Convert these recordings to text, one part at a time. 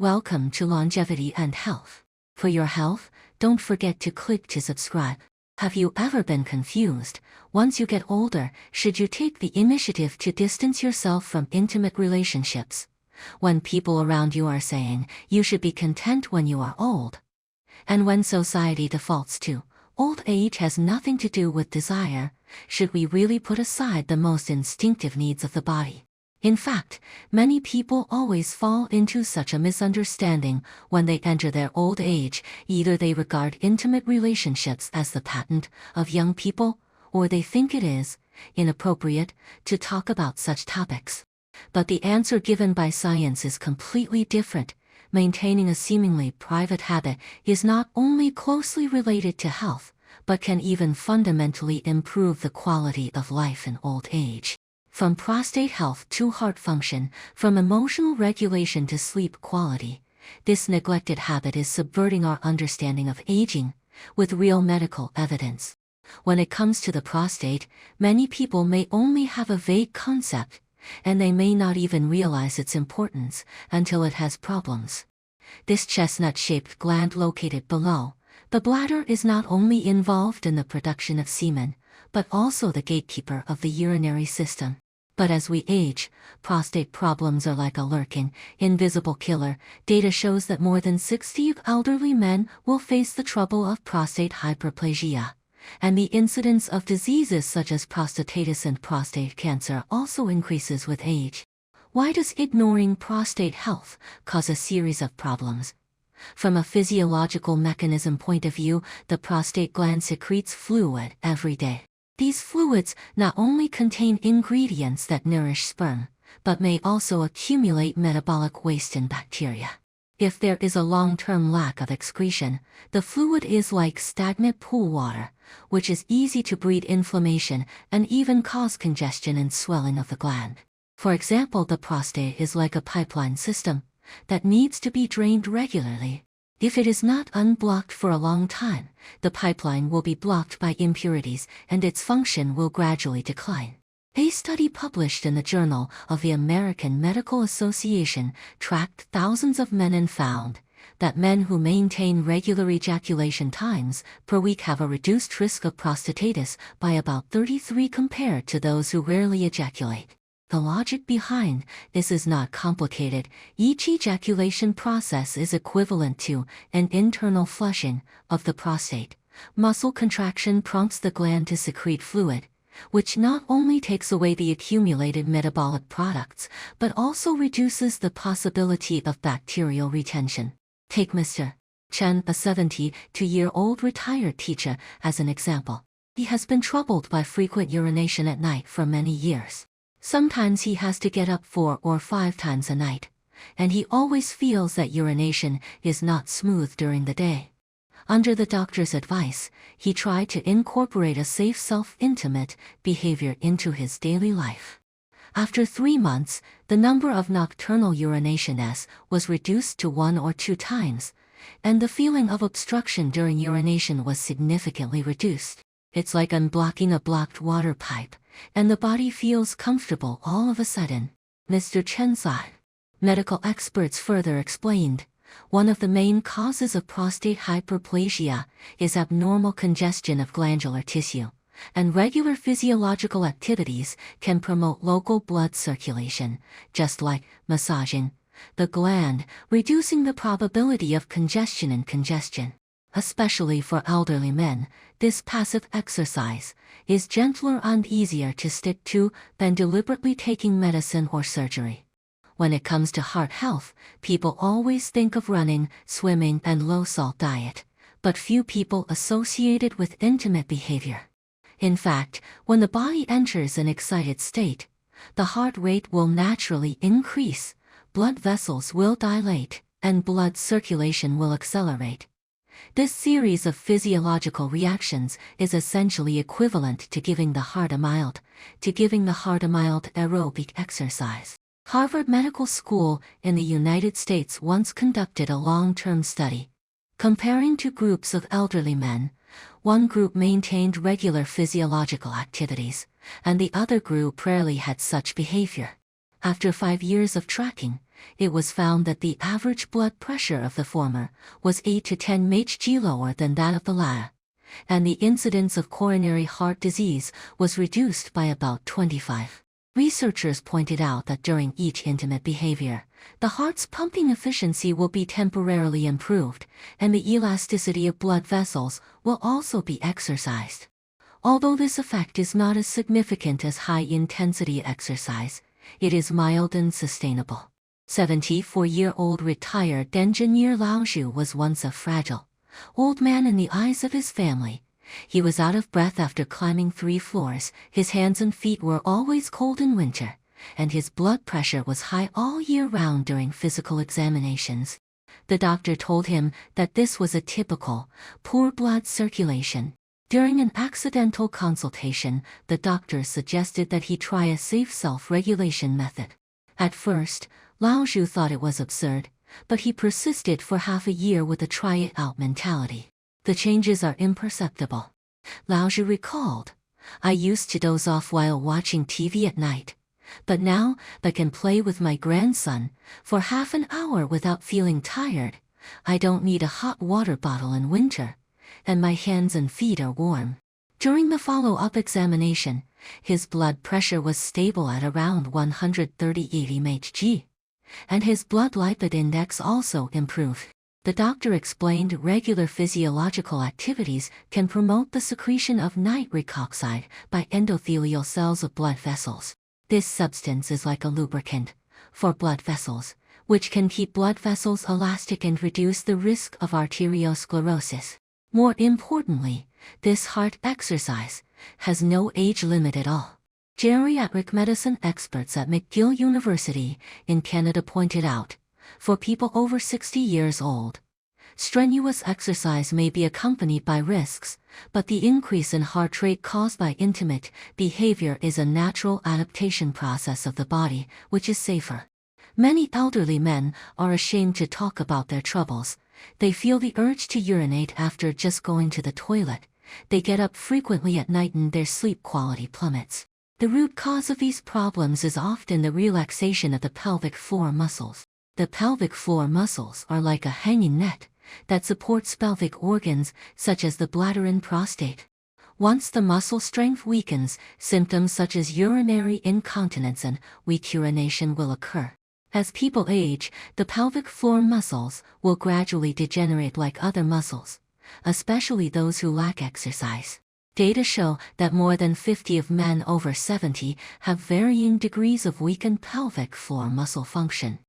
Welcome to Longevity and Health. For your health, don't forget to click to subscribe. Have you ever been confused? Once you get older, should you take the initiative to distance yourself from intimate relationships? When people around you are saying, you should be content when you are old. And when society defaults to, old age has nothing to do with desire, should we really put aside the most instinctive needs of the body? In fact, many people always fall into such a misunderstanding when they enter their old age. Either they regard intimate relationships as the patent of young people, or they think it is inappropriate to talk about such topics. But the answer given by science is completely different. Maintaining a seemingly private habit is not only closely related to health, but can even fundamentally improve the quality of life in old age. From prostate health to heart function, from emotional regulation to sleep quality, this neglected habit is subverting our understanding of aging, with real medical evidence. When it comes to the prostate, many people may only have a vague concept, and they may not even realize its importance until it has problems. This chestnut-shaped gland located below the bladder is not only involved in the production of semen, but also the gatekeeper of the urinary system. But as we age, prostate problems are like a lurking, invisible killer. Data shows that more than 60% of elderly men will face the trouble of prostate hyperplasia, and the incidence of diseases such as prostatitis and prostate cancer also increases with age. Why does ignoring prostate health cause a series of problems? From a physiological mechanism point of view, the prostate gland secretes fluid every day. These fluids not only contain ingredients that nourish sperm, but may also accumulate metabolic waste and bacteria. If there is a long-term lack of excretion, the fluid is like stagnant pool water, which is easy to breed inflammation and even cause congestion and swelling of the gland. For example, the prostate is like a pipeline system that needs to be drained regularly. If it is not unblocked for a long time, the pipeline will be blocked by impurities and its function will gradually decline. A study published in the Journal of the American Medical Association tracked thousands of men and found that men who maintain regular ejaculation times per week have a reduced risk of prostatitis by about 33 compared to those who rarely ejaculate. The logic behind this is not complicated. Each ejaculation process is equivalent to an internal flushing of the prostate. Muscle contraction prompts the gland to secrete fluid, which not only takes away the accumulated metabolic products, but also reduces the possibility of bacterial retention. Take Mr. Chen, a 72-year-old retired teacher, as an example. He has been troubled by frequent urination at night for many years. Sometimes he has to get up 4 or 5 times a night, and he always feels that urination is not smooth during the day. Under the doctor's advice, he tried to incorporate a safe self-intimate behavior into his daily life. After 3 months, the number of nocturnal urinations was reduced to 1 or 2 times, and the feeling of obstruction during urination was significantly reduced. It's like unblocking a blocked water pipe, and the body feels comfortable all of a sudden. Mr. Chen said. Medical experts further explained, one of the main causes of prostate hyperplasia is abnormal congestion of glandular tissue, and regular physiological activities can promote local blood circulation, just like massaging the gland, reducing the probability of congestion and congestion. Especially for elderly men, this passive exercise is gentler and easier to stick to than deliberately taking medicine or surgery. When it comes to heart health, people always think of running, swimming, and low-salt diet, but few people associate it with intimate behavior. In fact, when the body enters an excited state, the heart rate will naturally increase, blood vessels will dilate, and blood circulation will accelerate. This series of physiological reactions is essentially equivalent to giving the heart a mild aerobic exercise. Harvard Medical School in the United States once conducted a long-term study, comparing 2 groups of elderly men. One group maintained regular physiological activities, and the other group rarely had such behavior. After 5 years of tracking, it was found that the average blood pressure of the former was 8 to 10 Hg lower than that of the latter, and the incidence of coronary heart disease was reduced by about 25. Researchers pointed out that during each intimate behavior, the heart's pumping efficiency will be temporarily improved, and the elasticity of blood vessels will also be exercised. Although this effect is not as significant as high-intensity exercise, it is mild and sustainable. 74-year-old retired engineer Lao Zhu was once a fragile, old man in the eyes of his family. He was out of breath after climbing 3 floors, his hands and feet were always cold in winter, and his blood pressure was high all year round during physical examinations. The doctor told him that this was a typical, poor blood circulation. During an accidental consultation, the doctor suggested that he try a safe self-regulation method. At first, Lao Zhu thought it was absurd, but he persisted for half a year with a try-it-out mentality. The changes are imperceptible. Lao Zhu recalled, "I used to doze off while watching TV at night, but now I can play with my grandson for half an hour without feeling tired. I don't need a hot water bottle in winter, and my hands and feet are warm." During the follow-up examination, his blood pressure was stable at around 130/80 Hg, and his blood lipid index also improved. The doctor explained regular physiological activities can promote the secretion of nitric oxide by endothelial cells of blood vessels. This substance is like a lubricant for blood vessels, which can keep blood vessels elastic and reduce the risk of arteriosclerosis. More importantly, this heart exercise has no age limit at all. Geriatric medicine experts at McGill University in Canada pointed out, for people over 60 years old, strenuous exercise may be accompanied by risks, but the increase in heart rate caused by intimate behavior is a natural adaptation process of the body, which is safer. Many elderly men are ashamed to talk about their troubles. They feel the urge to urinate after just going to the toilet. They get up frequently at night and their sleep quality plummets. The root cause of these problems is often the relaxation of the pelvic floor muscles. The pelvic floor muscles are like a hanging net that supports pelvic organs such as the bladder and prostate. Once the muscle strength weakens, symptoms such as urinary incontinence and weak urination will occur. As people age, the pelvic floor muscles will gradually degenerate like other muscles, especially those who lack exercise. Data show that more than 50 of men over 70 have varying degrees of weakened pelvic floor muscle function.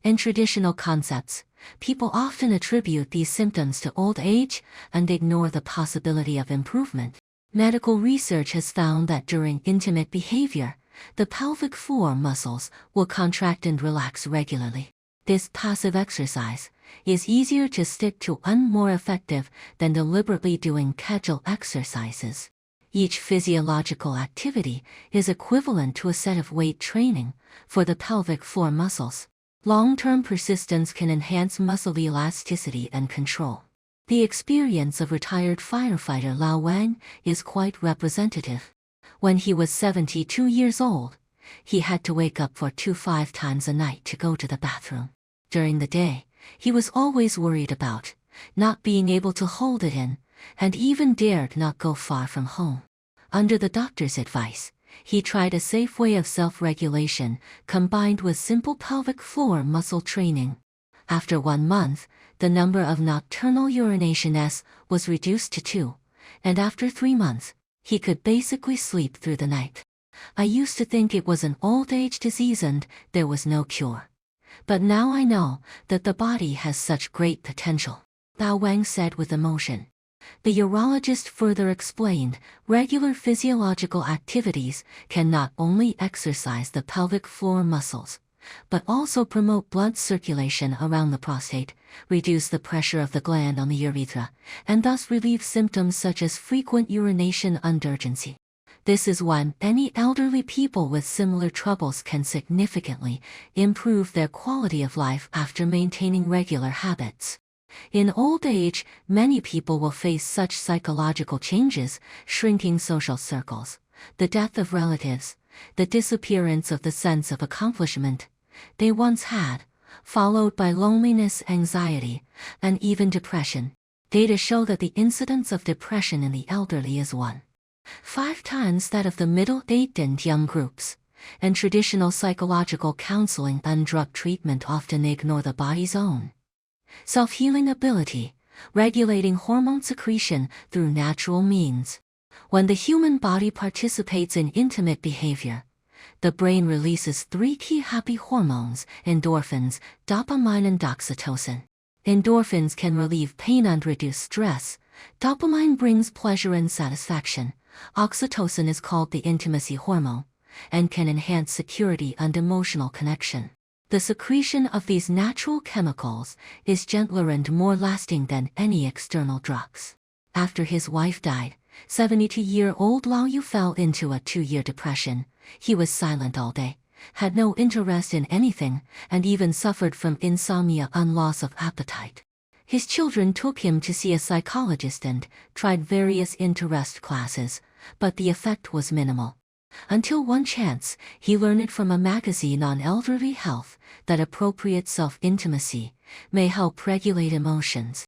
In traditional concepts, people often attribute these symptoms to old age and ignore the possibility of improvement. Medical research has found that during intimate behavior, the pelvic floor muscles will contract and relax regularly. This passive exercise is easier to stick to and more effective than deliberately doing Kegel exercises. Each physiological activity is equivalent to a set of weight training for the pelvic floor muscles. Long-term persistence can enhance muscle elasticity and control. The experience of retired firefighter Lao Wang is quite representative. When he was 72 years old, he had to wake up for 5 times a night to go to the bathroom. During the day, he was always worried about not being able to hold it in, and even dared not go far from home. Under the doctor's advice, he tried a safe way of self-regulation combined with simple pelvic floor muscle training. After 1 month, the number of nocturnal urinations was reduced to 2, and after 3 months, he could basically sleep through the night. "I used to think it was an old age disease and there was no cure. But now I know that the body has such great potential," Lao Wang said with emotion. The urologist further explained, regular physiological activities can not only exercise the pelvic floor muscles, but also promote blood circulation around the prostate, reduce the pressure of the gland on the urethra, and thus relieve symptoms such as frequent urination and urgency. This is why many elderly people with similar troubles can significantly improve their quality of life after maintaining regular habits. In old age, many people will face such psychological changes, shrinking social circles, the death of relatives, the disappearance of the sense of accomplishment they once had, followed by loneliness, anxiety, and even depression. Data show that the incidence of depression in the elderly is 1.5 times that of the middle-aged and young groups, and traditional psychological counseling and drug treatment often ignore the body's own self-healing ability, regulating hormone secretion through natural means. When the human body participates in intimate behavior, the brain releases 3 key happy hormones: endorphins, dopamine, and oxytocin. Endorphins can relieve pain and reduce stress. Dopamine brings pleasure and satisfaction. Oxytocin is called the intimacy hormone and can enhance security and emotional connection. The secretion of these natural chemicals is gentler and more lasting than any external drugs. After his wife died, 72-year-old Lao Yu fell into a 2-year depression. He was silent all day, had no interest in anything, and even suffered from insomnia and loss of appetite. His children took him to see a psychologist and tried various interest classes, but the effect was minimal. Until one chance, he learned from a magazine on elderly health that appropriate self-intimacy may help regulate emotions.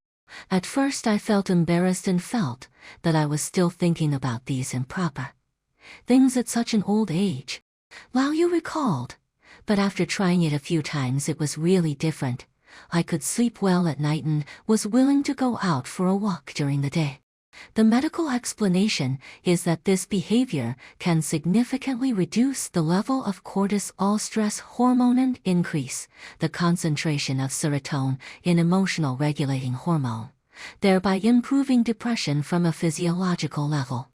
At first I felt embarrassed and felt that I was still thinking about these improper things at such an old age. Lao Yu recalled, but after trying it a few times it was really different. I could sleep well at night and was willing to go out for a walk during the day. The medical explanation is that this behavior can significantly reduce the level of cortisol, stress hormone, and increase the concentration of serotonin, an emotional regulating hormone, thereby improving depression from a physiological level.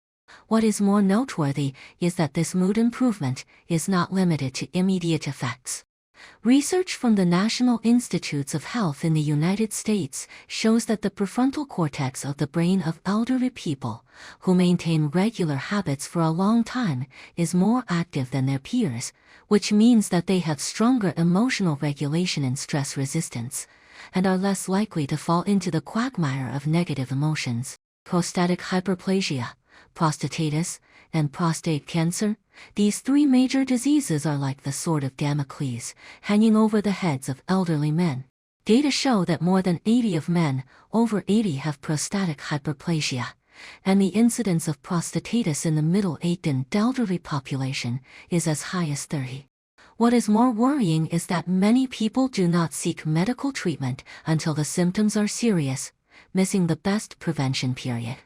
What is more noteworthy is that this mood improvement is not limited to immediate effects. Research from the National Institutes of Health in the United States shows that the prefrontal cortex of the brain of elderly people who maintain regular habits for a long time is more active than their peers, which means that they have stronger emotional regulation and stress resistance, and are less likely to fall into the quagmire of negative emotions. Prostatic hyperplasia, prostatitis, and prostate cancer, these 3 major diseases are like the sword of Damocles hanging over the heads of elderly men. Data show that more than 80 of men over 80 have prostatic hyperplasia, and the incidence of prostatitis in the middle-aged and elderly population is as high as 30. What is more worrying is that many people do not seek medical treatment until the symptoms are serious, missing the best prevention period.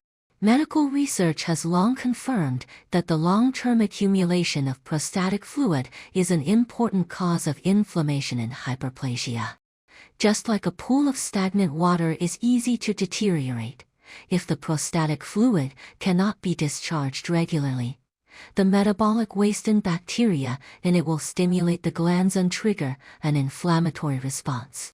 Medical research has long confirmed that the long-term accumulation of prostatic fluid is an important cause of inflammation and hyperplasia. Just like a pool of stagnant water is easy to deteriorate if the prostatic fluid cannot be discharged regularly, the metabolic waste and bacteria in it will stimulate the glands and trigger an inflammatory response.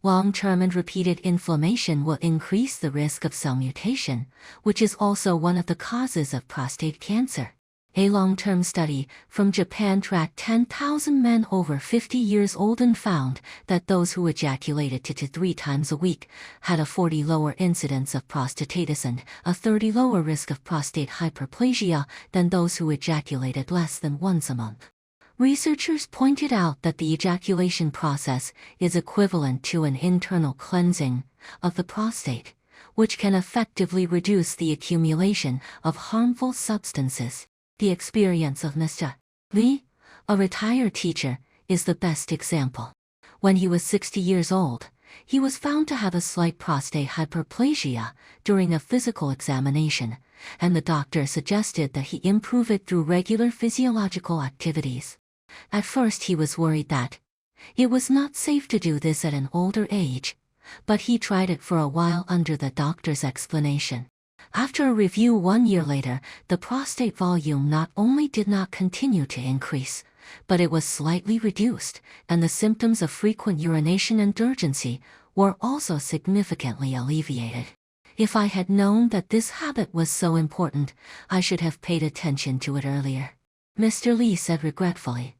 Long-term and repeated inflammation will increase the risk of cell mutation, which is also one of the causes of prostate cancer. A long-term study from Japan tracked 10,000 men over 50 years old and found that those who ejaculated 2 to 3 times a week had a 40 lower incidence of prostatitis and a 30 lower risk of prostate hyperplasia than those who ejaculated less than once a month. Researchers pointed out that the ejaculation process is equivalent to an internal cleansing of the prostate, which can effectively reduce the accumulation of harmful substances. The experience of Mr. Lee, a retired teacher, is the best example. When he was 60 years old, he was found to have a slight prostate hyperplasia during a physical examination, and the doctor suggested that he improve it through regular physiological activities. At first he was worried that it was not safe to do this at an older age, but he tried it for a while under the doctor's explanation. After a review 1 year later, the prostate volume not only did not continue to increase, but it was slightly reduced, and the symptoms of frequent urination and urgency were also significantly alleviated. If I had known that this habit was so important, I should have paid attention to it earlier, Mr. Lee said regretfully.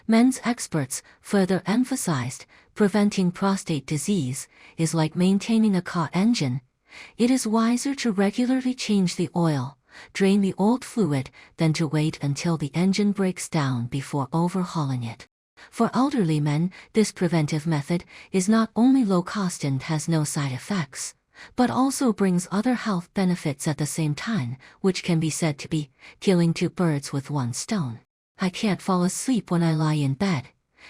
Men's experts further emphasized, preventing prostate disease is like maintaining a car engine. It is wiser to regularly change the oil, drain the old fluid, than to wait until the engine breaks down before overhauling it. For elderly men, this preventive method is not only low cost and has no side effects, but also brings other health benefits at the same time, which can be said to be killing two birds with one stone. I can't fall asleep when I lie in bed,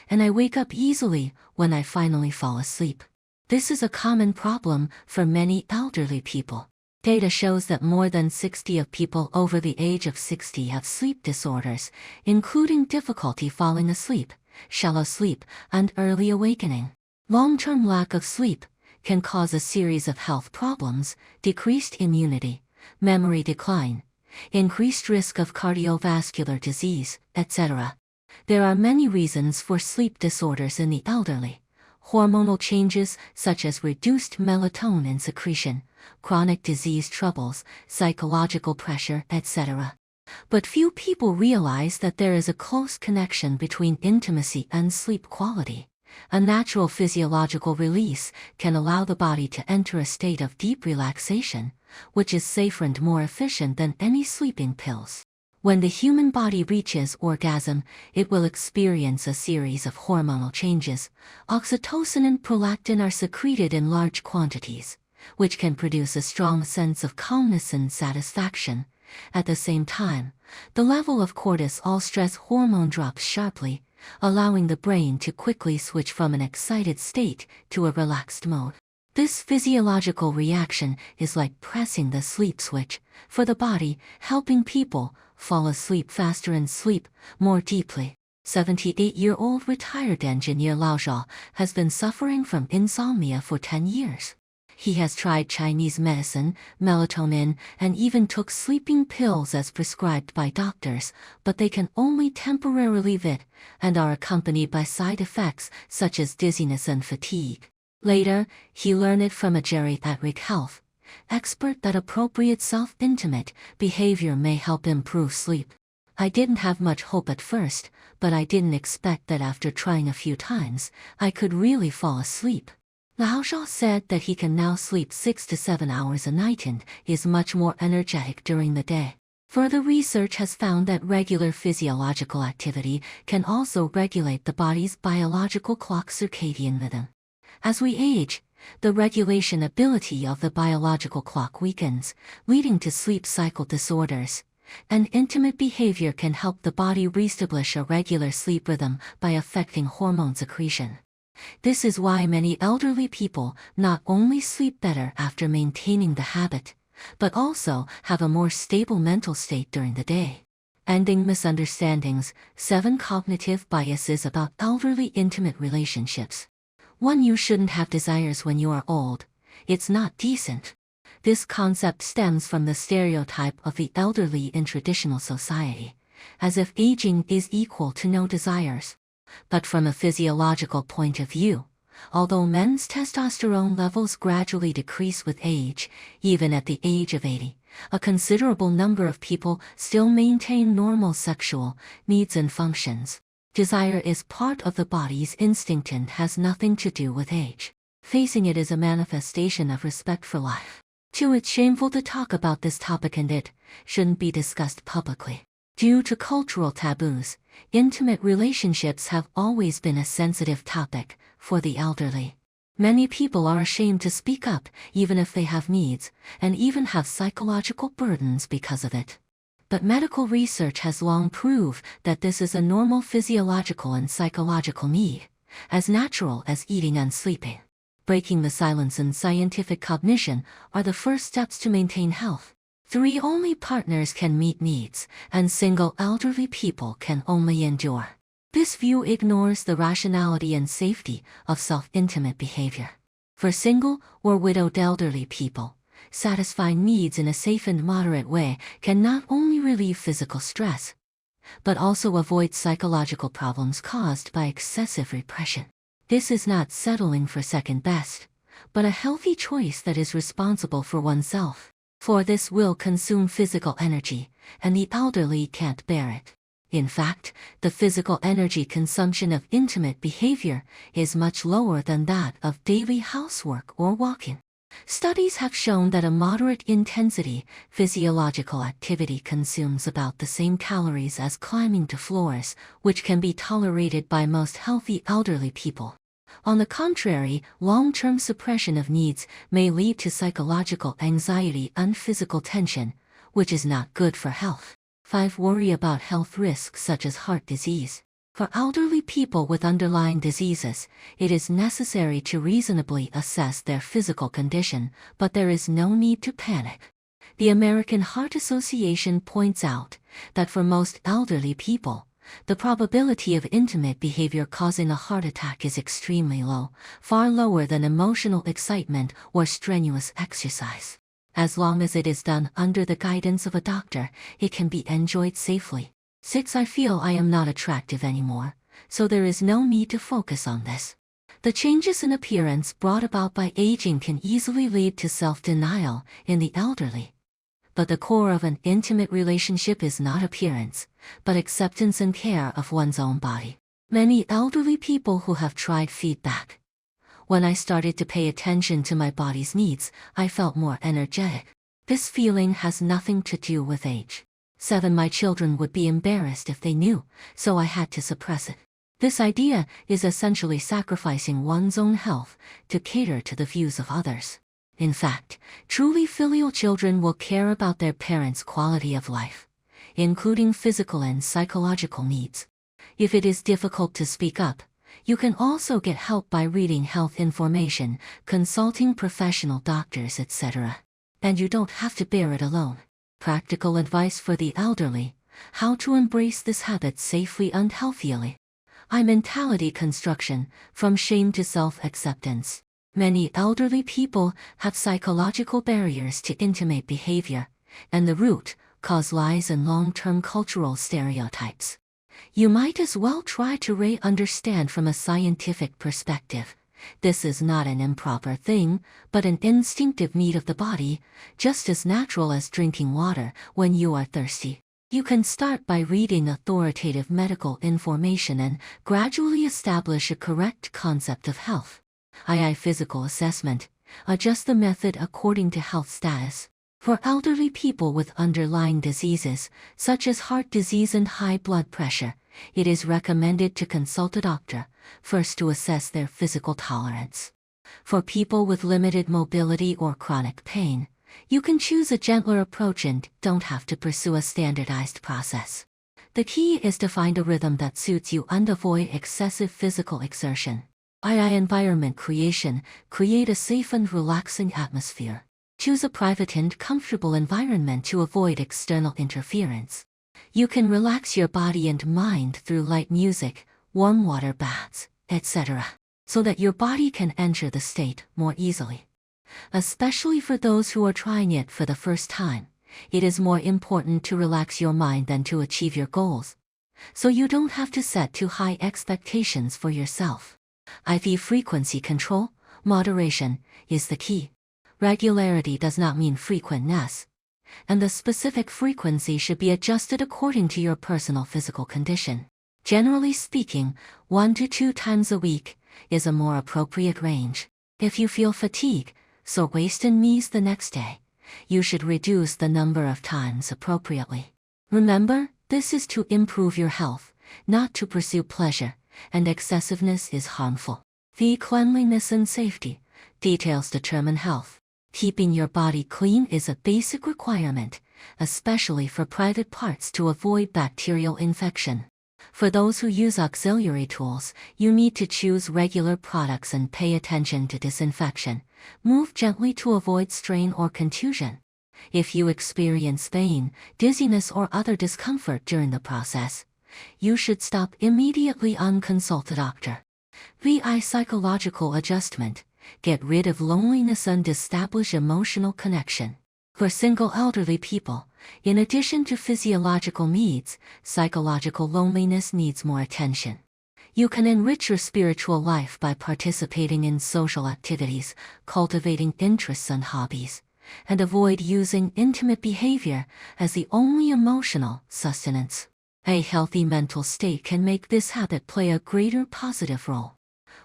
and I wake up easily when I finally fall asleep. This is a common problem for many elderly people. Data shows that more than 60% of people over the age of 60 have sleep disorders, including difficulty falling asleep, shallow sleep, and early awakening. Long-term lack of sleep can cause a series of health problems: decreased immunity, memory decline, increased risk of cardiovascular disease, etc. There are many reasons for sleep disorders in the elderly. Hormonal changes such as reduced melatonin secretion, chronic disease troubles, psychological pressure, etc. But few people realize that there is a close connection between intimacy and sleep quality. A natural physiological release can allow the body to enter a state of deep relaxation, which is safer and more efficient than any sleeping pills. When the human body reaches orgasm, it will experience a series of hormonal changes. Oxytocin and prolactin are secreted in large quantities, which can produce a strong sense of calmness and satisfaction. At the same time, the level of cortisol stress hormone drops sharply, allowing the brain to quickly switch from an excited state to a relaxed mode. This physiological reaction is like pressing the sleep switch for the body, helping people fall asleep faster and sleep more deeply. 78-year-old retired engineer Lao Zhao has been suffering from insomnia for 10 years. He has tried Chinese medicine, melatonin, and even took sleeping pills as prescribed by doctors, but they can only temporarily relieve it and are accompanied by side effects such as dizziness and fatigue. Later, he learned from a geriatric health expert that appropriate self-intimate behavior may help improve sleep. I didn't have much hope at first, but I didn't expect that after trying a few times, I could really fall asleep. Lao Zhao said that he can now sleep 6 to 7 hours a night and is much more energetic during the day. Further research has found that regular physiological activity can also regulate the body's biological clock circadian rhythm. As we age, the regulation ability of the biological clock weakens, leading to sleep cycle disorders. And intimate behavior can help the body reestablish a regular sleep rhythm by affecting hormone secretion. This is why many elderly people not only sleep better after maintaining the habit, but also have a more stable mental state during the day. Ending misunderstandings: 7 cognitive biases about elderly intimate relationships. 1. You shouldn't have desires when you are old. It's not decent. This concept stems from the stereotype of the elderly in traditional society, as if aging is equal to no desires. But from a physiological point of view, although men's testosterone levels gradually decrease with age, even at the age of 80, a considerable number of people still maintain normal sexual needs and functions. Desire is part of the body's instinct and has nothing to do with age. Facing it is a manifestation of respect for life. 2. It's shameful to talk about this topic and it shouldn't be discussed publicly. Due to cultural taboos, intimate relationships have always been a sensitive topic for the elderly. Many people are ashamed to speak up, even if they have needs, and even have psychological burdens because of it. But medical research has long proved that this is a normal physiological and psychological need, as natural as eating and sleeping. Breaking the silence and scientific cognition are the first steps to maintain health. 3. Only partners can meet needs, and single elderly people can only endure. This view ignores the rationality and safety of self-intimate behavior. For single or widowed elderly people, satisfying needs in a safe and moderate way can not only relieve physical stress, but also avoid psychological problems caused by excessive repression. This is not settling for second best, but a healthy choice that is responsible for oneself. For this will consume physical energy, and the elderly can't bear it. In fact, the physical energy consumption of intimate behavior is much lower than that of daily housework or walking. Studies have shown that a moderate intensity physiological activity consumes about the same calories as climbing to floors, which can be tolerated by most healthy elderly people. On the contrary, long-term suppression of needs may lead to psychological anxiety and physical tension, which is not good for health. 5. Worry about health risks such as heart disease. For elderly people with underlying diseases, it is necessary to reasonably assess their physical condition, but there is no need to panic. The American Heart Association points out that for most elderly people, the probability of intimate behavior causing a heart attack is extremely low, far lower than emotional excitement or strenuous exercise. As long as it is done under the guidance of a doctor, it can be enjoyed safely. 6. I feel I am not attractive anymore, so there is no need to focus on this. The changes in appearance brought about by aging can easily lead to self-denial in the elderly. But the core of an intimate relationship is not appearance, but acceptance and care of one's own body. Many elderly people who have tried feedback. When I started to pay attention to my body's needs, I felt more energetic. This feeling has nothing to do with age. 7. My children would be embarrassed if they knew, so I had to suppress it. This idea is essentially sacrificing one's own health to cater to the views of others. In fact, truly filial children will care about their parents' quality of life, including physical and psychological needs. If it is difficult to speak up, you can also get help by reading health information, consulting professional doctors, etc. And you don't have to bear it alone. Practical advice for the elderly: how to embrace this habit safely and healthily. Mentality construction, from shame to self-acceptance. Many elderly people have psychological barriers to intimate behavior, and the root cause lies in long-term cultural stereotypes. You might as well try to understand from a scientific perspective. This is not an improper thing, but an instinctive need of the body, just as natural as drinking water when you are thirsty. You can start by reading authoritative medical information and gradually establish a correct concept of health. Physical assessment. Adjust the method according to health status. For elderly people with underlying diseases, such as heart disease and high blood pressure, it is recommended to consult a doctor first to assess their physical tolerance. For people with limited mobility or chronic pain, you can choose a gentler approach and don't have to pursue a standardized process. The key is to find a rhythm that suits you and avoid excessive physical exertion. Environment creation. Create a safe and relaxing atmosphere. Choose a private and comfortable environment to avoid external interference. You can relax your body and mind through light music, warm water baths, etc., so that your body can enter the state more easily. Especially for those who are trying it for the first time, it is more important to relax your mind than to achieve your goals, so you don't have to set too high expectations for yourself. Frequency control. Moderation is the key. Regularity does not mean frequentness, and the specific frequency should be adjusted according to your personal physical condition. Generally speaking, 1 to 2 times a week is a more appropriate range. If you feel fatigue, sore waist and knees the next day, you should reduce the number of times appropriately. Remember, this is to improve your health, not to pursue pleasure, and excessiveness is harmful. Cleanliness and safety. Details determine health. Keeping your body clean is a basic requirement, especially for private parts, to avoid bacterial infection. For those who use auxiliary tools, you need to choose regular products and pay attention to disinfection. Move gently to avoid strain or contusion. If you experience pain, dizziness, or other discomfort during the process, you should stop immediately and consult a doctor. Psychological adjustment. Get rid of loneliness and establish emotional connection. For single elderly people, in addition to physiological needs, psychological loneliness needs more attention. You can enrich your spiritual life by participating in social activities, cultivating interests and hobbies, and avoid using intimate behavior as the only emotional sustenance. A healthy mental state can make this habit play a greater positive role.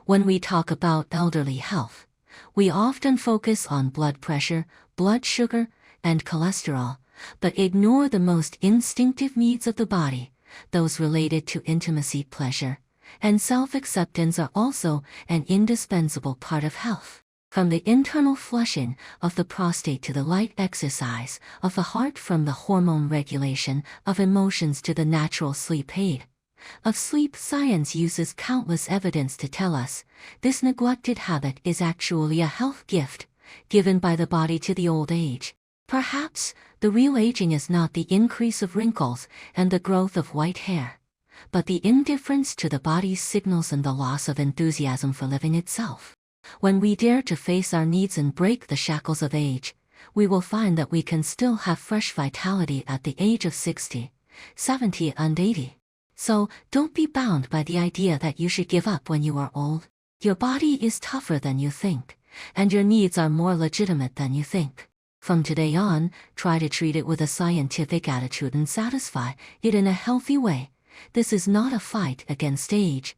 When we talk about elderly health, We often focus on blood pressure, blood sugar, and cholesterol, but ignore the most instinctive needs of the body. Those related to intimacy, pleasure, and self-acceptance are also an indispensable part of health. From the internal flushing of the prostate to the light exercise of the heart, from the hormone regulation of emotions to the natural sleep aid of sleep, science uses countless evidence to tell us this neglected habit is actually a health gift given by the body to the old age. Perhaps the real aging is not the increase of wrinkles and the growth of white hair, but the indifference to the body's signals and the loss of enthusiasm for living itself. When we dare to face our needs and break the shackles of age, we will find that we can still have fresh vitality at the age of 60, 70, and 80. So, don't be bound by the idea that you should give up when you are old. Your body is tougher than you think, and your needs are more legitimate than you think. From today on, try to treat it with a scientific attitude and satisfy it in a healthy way. This is not a fight against age,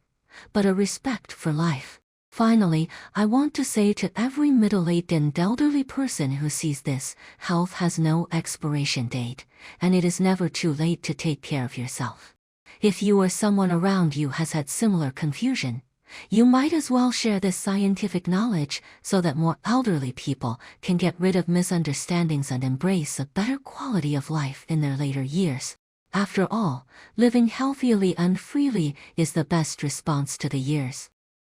but a respect for life. Finally, I want to say to every middle-aged and elderly person who sees this, health has no expiration date, and it is never too late to take care of yourself. If you or someone around you has had similar confusion, you might as well share this scientific knowledge so that more elderly people can get rid of misunderstandings and embrace a better quality of life in their later years. After all, living healthily and freely is the best response to the years.